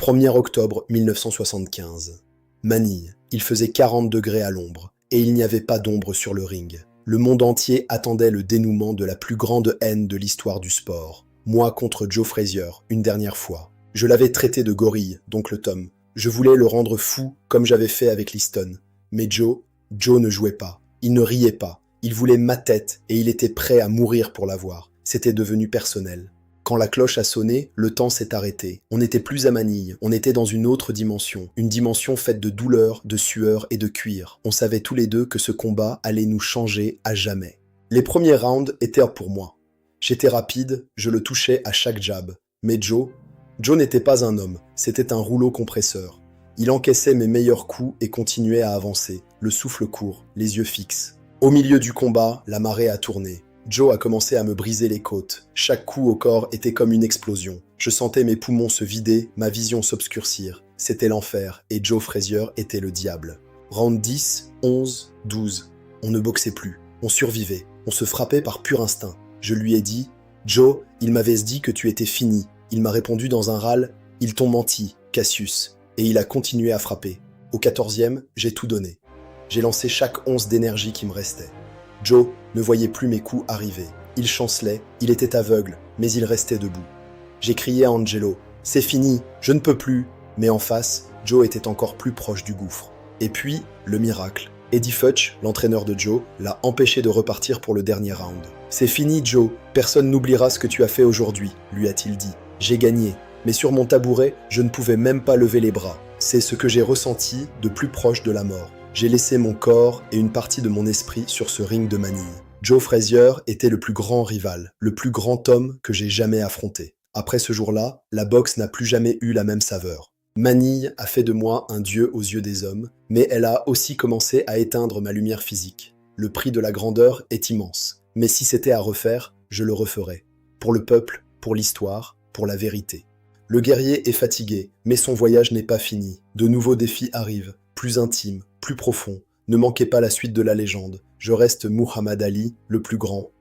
1er octobre 1975. Manille. Il faisait 40 degrés à l'ombre, et il n'y avait pas d'ombre sur le ring. Le monde entier attendait le dénouement de la plus grande haine de l'histoire du sport. Moi contre Joe Frazier, une dernière fois. Je l'avais traité de gorille, donc le Tom. Je voulais le rendre fou, comme j'avais fait avec Liston. Mais Joe ne jouait pas. Il ne riait pas. Il voulait ma tête, et il était prêt à mourir pour l'avoir. C'était devenu personnel. Quand la cloche a sonné, le temps s'est arrêté. On n'était plus à Manille, on était dans une autre dimension. Une dimension faite de douleur, de sueur et de cuir. On savait tous les deux que ce combat allait nous changer à jamais. Les premiers rounds étaient pour moi. J'étais rapide, je le touchais à chaque jab. Mais Joe n'était pas un homme, c'était un rouleau compresseur. Il encaissait mes meilleurs coups et continuait à avancer, le souffle court, les yeux fixes. Au milieu du combat, la marée a tourné. Joe a commencé à me briser les côtes. Chaque coup au corps était comme une explosion. Je sentais mes poumons se vider, ma vision s'obscurcir. C'était l'enfer, et Joe Frazier était le diable. Round 10, 11, 12. On ne boxait plus. On survivait. On se frappait par pur instinct. Je lui ai dit « Joe, il m'avait dit que tu étais fini. » Il m'a répondu dans un râle « Ils t'ont menti, Cassius. » Et il a continué à frapper. Au 14e, j'ai tout donné. J'ai lancé chaque once d'énergie qui me restait. Joe ne voyait plus mes coups arriver. Il chancelait, il était aveugle, mais il restait debout. J'ai crié à Angelo « C'est fini, je ne peux plus !» Mais en face, Joe était encore plus proche du gouffre. Et puis, le miracle. Eddie Futch, l'entraîneur de Joe, l'a empêché de repartir pour le dernier round. « C'est fini, Joe, personne n'oubliera ce que tu as fait aujourd'hui », lui a-t-il dit. J'ai gagné, mais sur mon tabouret, je ne pouvais même pas lever les bras. C'est ce que j'ai ressenti de plus proche de la mort. J'ai laissé mon corps et une partie de mon esprit sur ce ring de Manille. Joe Frazier était le plus grand rival, le plus grand homme que j'ai jamais affronté. Après ce jour-là, la boxe n'a plus jamais eu la même saveur. Manille a fait de moi un dieu aux yeux des hommes, mais elle a aussi commencé à éteindre ma lumière physique. Le prix de la grandeur est immense, mais si c'était à refaire, je le referais. Pour le peuple, pour l'histoire, pour la vérité. Le guerrier est fatigué, mais son voyage n'est pas fini. De nouveaux défis arrivent, plus intimes, plus profonds. Ne manquez pas la suite de la légende. Je reste Muhammad Ali, le plus grand,